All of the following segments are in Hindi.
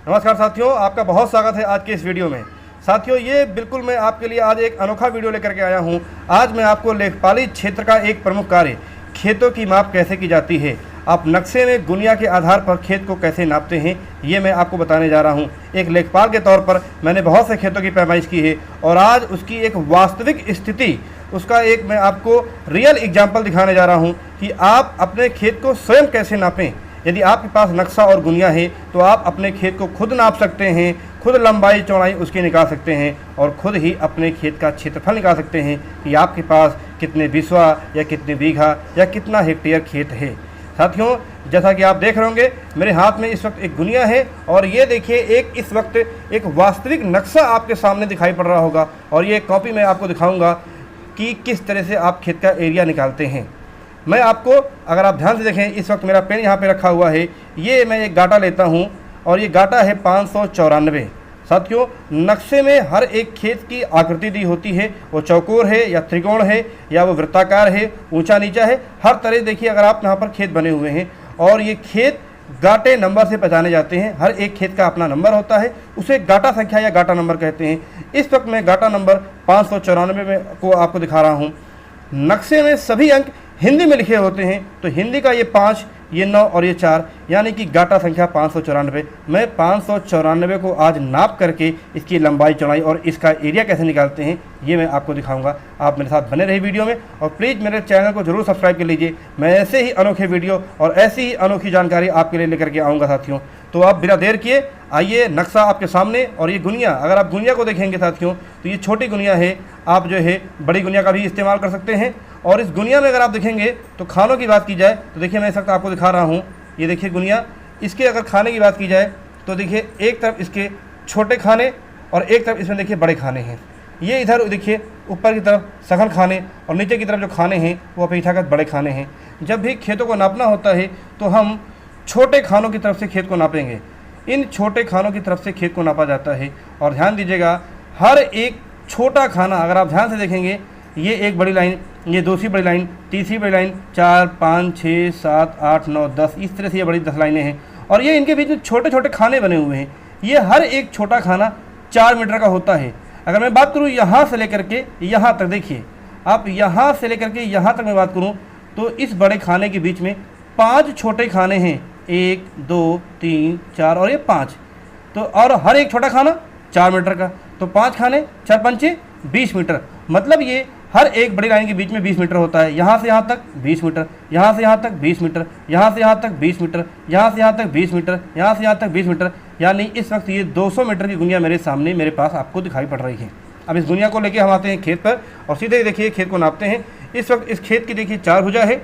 नमस्कार साथियों, आपका बहुत स्वागत है आज के इस वीडियो में। साथियों, ये बिल्कुल मैं आपके लिए आज एक अनोखा वीडियो लेकर के आया हूँ। आज मैं आपको लेखपाली क्षेत्र का एक प्रमुख कार्य, खेतों की माप कैसे की जाती है, आप नक्शे में गुनिया के आधार पर खेत को कैसे नापते हैं, ये मैं आपको बताने जा रहा हूँ। एक लेखपाल के तौर पर मैंने बहुत से खेतों की पैमाइश की है और आज उसकी एक वास्तविक स्थिति, उसका एक मैं आपको रियल एग्जाम्पल दिखाने जा रहा हूँ कि आप अपने खेत को स्वयं कैसे नापें। यदि आपके पास नक्शा और गुनिया है तो आप अपने खेत को खुद नाप सकते हैं, खुद लंबाई चौड़ाई उसकी निकाल सकते हैं और खुद ही अपने खेत का क्षेत्रफल निकाल सकते हैं कि आपके पास कितने बिस्वा या कितने बीघा या कितना हेक्टेयर खेत है। साथियों, जैसा कि आप देख रहे होंगे, मेरे हाथ में इस वक्त एक गुनिया है और ये देखिए इस वक्त एक वास्तविक नक्शा आपके सामने दिखाई पड़ रहा होगा और ये कॉपी मैं आपको दिखाऊंगा कि किस तरह से आप खेत का एरिया निकालते हैं। मैं आपको, अगर आप ध्यान से देखें, इस वक्त मेरा पेन यहाँ पे रखा हुआ है, ये मैं एक गाटा लेता हूँ और ये गाटा है 594। साथियों, नक्शे में हर एक खेत की आकृति दी होती है, वो चौकोर है या त्रिकोण है या वो वृत्ताकार है, ऊंचा नीचा है, हर तरह देखिए अगर आप यहाँ पर खेत बने हुए हैं और ये खेत गाटे नंबर से पहचाने जाते हैं। हर एक खेत का अपना नंबर होता है, उसे गाटा संख्या या गाटा नंबर कहते हैं। इस वक्त मैं गाटा नंबर 594 में को आपको दिखा रहा हूँ। नक्शे में सभी अंक हिंदी में लिखे होते हैं, तो हिंदी का ये 5, ये 9 और ये 4, यानी कि गाटा संख्या 594। मैं 594 को आज नाप करके इसकी लंबाई चौड़ाई और इसका एरिया कैसे निकालते हैं ये मैं आपको दिखाऊंगा। आप मेरे साथ बने रहिए वीडियो में और प्लीज़ मेरे चैनल को जरूर सब्सक्राइब कर लीजिए। मैं ऐसे ही अनोखे वीडियो और ऐसी ही अनोखी जानकारी आपके लिए लेकर के आऊँगा साथियों। तो आप बिना देर किए आइए, नक्शा आपके सामने और ये गुनिया, अगर आप गुनिया को देखेंगे साथियों तो ये छोटी गुनिया है, आप जो है बड़ी गुनिया का भी इस्तेमाल कर सकते हैं। और इस गुनिया में अगर आप देखेंगे तो खानों की बात की जाए तो देखिए मैं इस वक्त आपको दिखा रहा हूँ, ये देखिए गुनिया। इसके अगर खाने की बात की जाए तो देखिए एक तरफ इसके छोटे खाने और एक तरफ इसमें देखिए बड़े खाने हैं। ये इधर देखिए ऊपर की तरफ सघन खाने और नीचे की तरफ जो खाने हैं वो अपेक्षाकृत बड़े खाने हैं। जब भी खेतों को नापना होता है तो हम छोटे खानों की तरफ से खेत को नापेंगे। इन छोटे खानों की तरफ से खेत को नापा जाता है और ध्यान दीजिएगा, हर एक छोटा खाना अगर आप ध्यान से देखेंगे, ये एक बड़ी लाइन, ये दूसरी बड़ी लाइन, तीसरी बड़ी लाइन, 4, 5, 6, 7, 8, 9, 10, इस तरह से ये बड़ी 10 लाइनें हैं और ये इनके बीच में छोटे छोटे खाने बने हुए हैं। ये हर एक छोटा खाना 4 मीटर का होता है। अगर मैं बात करूँ यहाँ से लेकर के यहाँ तक, देखिए आप यहाँ से लेकर के यहाँ तक मैं बात करूँ तो इस बड़े खाने के बीच में 5 छोटे खाने हैं, 1, 2, 3, 4 और ये 5। तो और हर एक छोटा खाना 4 मीटर का, तो 5 खाने 4 पंचे 20 मीटर। मतलब ये हर एक बड़ी लाइन के बीच में 20 मीटर होता है। यहाँ से यहाँ तक 20 मीटर, यहाँ से यहाँ तक 20 मीटर, यहाँ से यहाँ तक 20 मीटर, यहाँ से यहाँ तक 20 मीटर, यहाँ से यहाँ तक 20 मीटर, यानी इस वक्त ये 200 मीटर की गुनिया मेरे सामने, मेरे पास आपको दिखाई पड़ रही है। अब इस गुनिया को लेके हम आते हैं खेत पर और सीधे देखिए खेत को नापते हैं। इस वक्त इस खेत की देखिए 4 भुजा है,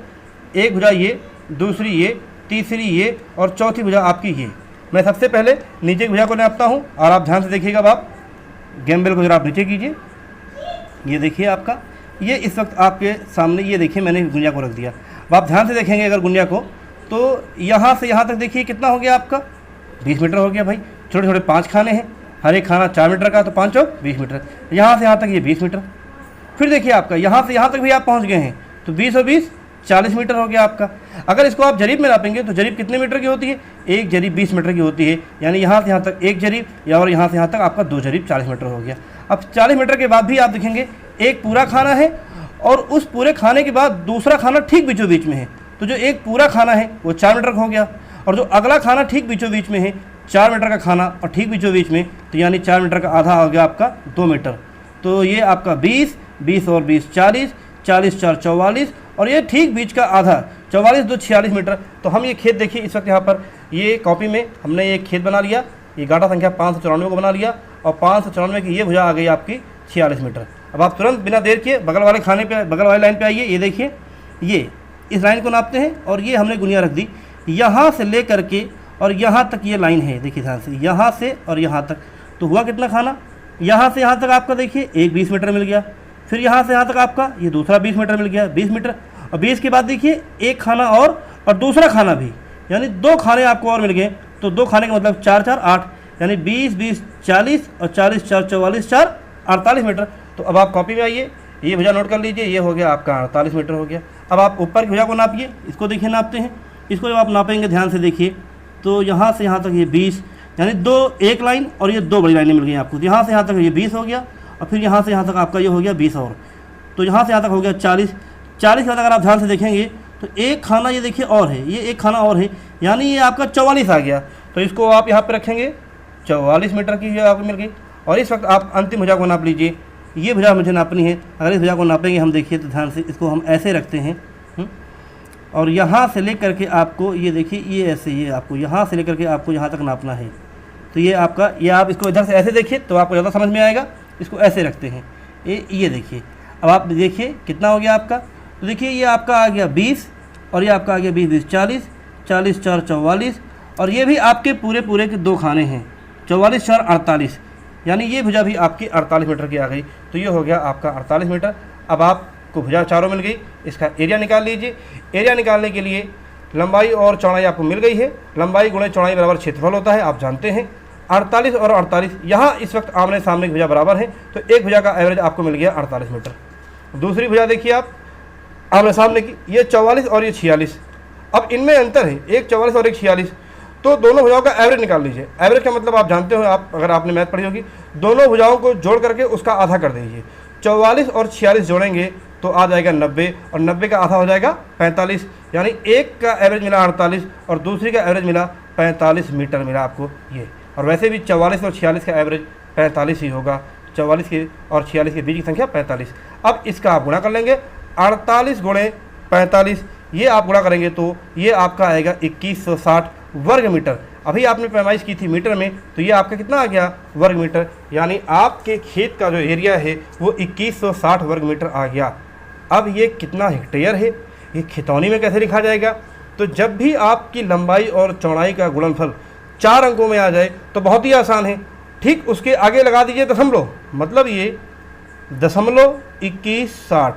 एक भुजा ये, दूसरी ये, तीसरी ये और चौथी भुजा आपकी ये। मैं सबसे पहले नीचे की भुजा को नापता हूँ और आप ध्यान से देखिएगा, आप गैम्बल को जरा आप नीचे कीजिए। ये देखिए आपका, ये इस वक्त आपके सामने, ये देखिए मैंने गुनिया को रख दिया। अब आप ध्यान से देखेंगे अगर गुनिया को तो यहाँ से यहाँ तक देखिए कितना हो गया आपका, 20 मीटर हो गया भाई। छोटे छोटे 5 खाने हैं, हर एक खाना 4 मीटर का, तो 5 और 20 मीटर। यहाँ से यहाँ तक ये 20 मीटर। फिर देखिए आपका यहाँ से यहाँ तक भी आप पहुँच गए हैं, तो 20 और 20 40 मीटर हो गया आपका। अगर इसको आप जरीब में नापेंगे तो जरीब कितने मीटर की होती है, एक जरीब 20 मीटर की होती है, यानी यहाँ से यहाँ तक एक जरीब या और यहाँ से यहाँ तक आपका 2 जरीब 40 मीटर हो गया। अब 40 मीटर के बाद भी आप देखेंगे एक पूरा खाना है और उस पूरे खाने के बाद दूसरा खाना ठीक बीचों बीच में है, तो जो एक पूरा खाना है वो 4 मीटर का हो गया और जो अगला खाना ठीक बीचों बीच में है, 4 मीटर का खाना और ठीक बीचों बीच में, तो यानी 4 मीटर का आधा हो गया आपका 2 मीटर। तो ये आपका 20, 20 और 20 40, 40 4 44 और ये ठीक बीच का आधा 44, 2 46 मीटर। तो हम ये खेत देखिए इस वक्त यहाँ पर ये कॉपी में हमने ये खेत बना लिया, ये गाटा संख्या 594 को बना लिया और 594 की ये भुजा आ गई आपकी 46 मीटर। अब आप तुरंत बिना देर किए बगल वाले खाने पे, बगल वाली लाइन पे आइए। ये देखिए, ये इस लाइन को नापते हैं और ये हमने गुनिया रख दी यहाँ से ले करके और यहाँ तक ये लाइन है, देखिए ध्यान से, यहाँ से और यहाँ तक, तो हुआ कितना खाना, यहाँ से यहाँ तक आपका देखिए एक 20 मीटर मिल गया। फिर यहाँ से यहाँ तक आपका ये दूसरा 20 मीटर मिल गया, 20 मीटर। और 20 के बाद देखिए एक खाना और दूसरा खाना भी, यानी 2 खाने आपको और मिल गए। तो 2 खाने का मतलब 4 4 8, यानी 20 20 40 और 40 4 44 4 48 मीटर। तो अब आप कॉपी में आइए, ये भुजा नोट कर लीजिए, ये हो गया आपका 48 मीटर हो गया। अब आप ऊपर की भुजा को नापिए, इसको देखिए नापते हैं। इसको जब आप नापेंगे ध्यान से देखिए तो यहाँ से यहाँ तक ये 20, यानी एक लाइन और ये 2 बड़ी लाइनें मिल गई आपको। यहाँ से यहाँ तक ये 20 हो गया और फिर यहाँ से यहाँ तक आपका ये हो गया 20 और, तो यहाँ से यहाँ तक हो गया 40 के बाद अगर आप ध्यान से देखेंगे तो एक खाना ये देखिए और है, ये एक खाना और है, यानी ये आपका 44 आ गया। तो इसको आप यहाँ पे रखेंगे, 44 मीटर की आपको मिल गई। और इस वक्त आप अंतिम भुजा को नाप लीजिए, ये भुजा मुझे नापनी है। अगर इस भुजा को नापेंगे हम, देखिए तो ध्यान से इसको हम ऐसे रखते हैं और यहाँ से लेकर के आपको ये देखिए ये ऐसे, ये आपको यहाँ से लेकर के आपको यहाँ तक नापना है। तो ये आपका, ये आप इसको इधर से ऐसे देखिए तो आपको ज़्यादा समझ में आएगा। इसको ऐसे रखते हैं, ये देखिए। अब आप देखिए कितना हो गया आपका, तो देखिए ये आपका आ गया 20 और ये आपका आ गया 20 40 40 4 44 और ये भी आपके पूरे के 2 खाने हैं, 44 4 48, यानी ये भुजा भी आपकी 48 मीटर की आ गई। तो ये हो गया आपका 48 मीटर। अब आपको भुजा चारों मिल गई, इसका एरिया निकाल लीजिए। एरिया निकालने के लिए लंबाई और चौड़ाई आपको मिल गई है, लंबाई गुणे चौड़ाई बराबर क्षेत्रफल होता है, आप जानते हैं। 48 और 48 यहाँ इस वक्त आमने सामने की भुजा बराबर है, तो एक भुजा का एवरेज आपको मिल गया 48 मीटर। दूसरी भुजा देखिए आप आमने सामने की, ये 44 और ये 46। अब इनमें अंतर है, एक 44 और एक 46, तो दोनों भुजाओं का एवरेज निकाल लीजिए। एवरेज का मतलब आप जानते हो, आप अगर आपने मैथ पढ़ी होगी, दोनों भुजाओं को जोड़ करके उसका आधा कर दीजिए। 44 और 46 जोड़ेंगे तो आ जाएगा 90 और 90 का आधा हो जाएगा 45, यानी एक का एवरेज मिला 48 और दूसरी का एवरेज मिला 45 मीटर मिला आपको ये। और वैसे भी 44 और 46 का एवरेज 45 ही होगा, 44 के और 46 के बीच की संख्या 45। अब इसका आप गुणा कर लेंगे, 48 गुणे 45, ये आप गुणा करेंगे तो ये आपका आएगा 2160 वर्ग मीटर। अभी आपने पैमाइश की थी मीटर में, तो ये आपका कितना आ गया वर्ग मीटर, यानी आपके खेत का जो एरिया है वो 2160 वर्ग मीटर आ गया। अब ये कितना हेक्टेयर है, ये खितौनी में कैसे लिखा जाएगा? तो जब भी आपकी लंबाई और चौड़ाई का गुणनफल 4 अंकों में आ जाए तो बहुत ही आसान है, ठीक उसके आगे लगा दीजिए दशमलव, मतलब ये 0.2160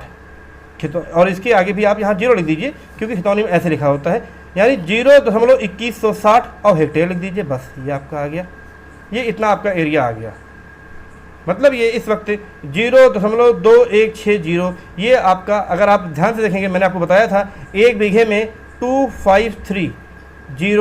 और इसके आगे भी आप यहाँ 0 लिख दीजिए क्योंकि खितौनी में ऐसे लिखा होता है, यानी 0.2160 और हेक्टेयर लिख दीजिए, बस ये आपका आ गया। ये इतना आपका एरिया आ गया, मतलब ये इस वक्त 0.2160 ये आपका, अगर आप ध्यान से देखेंगे मैंने आपको बताया था 1 बीघे में 2530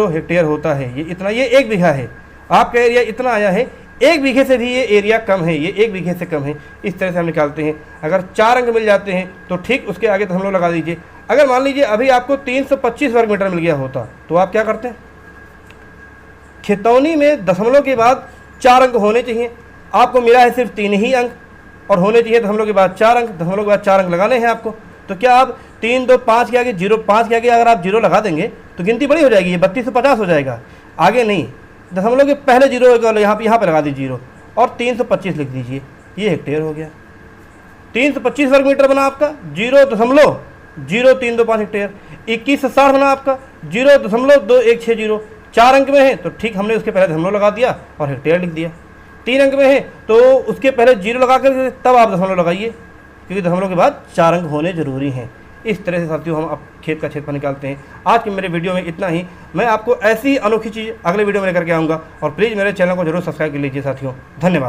हेक्टेयर होता है, ये इतना, ये 1 बीघा है, आपका एरिया इतना आया है। 1 बीघे से भी ये एरिया कम है, ये 1 बीघे से कम है। इस तरह से हम निकालते हैं। अगर 4 अंक मिल जाते हैं तो ठीक उसके आगे तो हम लोग लगा दीजिए। अगर मान लीजिए अभी आपको 325 वर्ग मीटर मिल गया होता तो आप क्या करते हैं? खितौनी में दशमलव के बाद 4 अंक होने चाहिए, आपको मिला है सिर्फ 3 ही अंक और होने चाहिए दशमलव के बाद 4 अंक, दशमलव के बाद 4 अंक लगाने हैं आपको। तो क्या आप 3 2 5 के आगे 0 5 के आगे अगर आप 0 लगा देंगे तो गिनती बड़ी हो जाएगी, ये 3250 हो जाएगा। आगे नहीं, दशमलव के पहले 0 यहाँ पे लगा दीजिए 0 और 325 लिख दीजिए, ये हेक्टेयर हो गया। 325 वर्ग मीटर बना आपका 0.0325 हेक्टेयर। 2160 बना आपका 0.2160। 4 अंक में है तो ठीक हमने उसके पहले दशमलव लगा दिया और हेक्टेयर लिख दिया। 3 अंक में है तो उसके पहले 0 लगा कर तब आप दशमलव लगाइए, क्योंकि दशमलव के बाद 4 अंक होने जरूरी हैं। इस तरह से साथियों हम अब खेत का क्षेत्रफल निकालते हैं। आज के मेरे वीडियो में इतना ही। मैं आपको ऐसी अनोखी चीज़ अगले वीडियो में लेकर के आऊँगा और प्लीज़ मेरे चैनल को जरूर सब्सक्राइब कर लीजिए साथियों। धन्यवाद।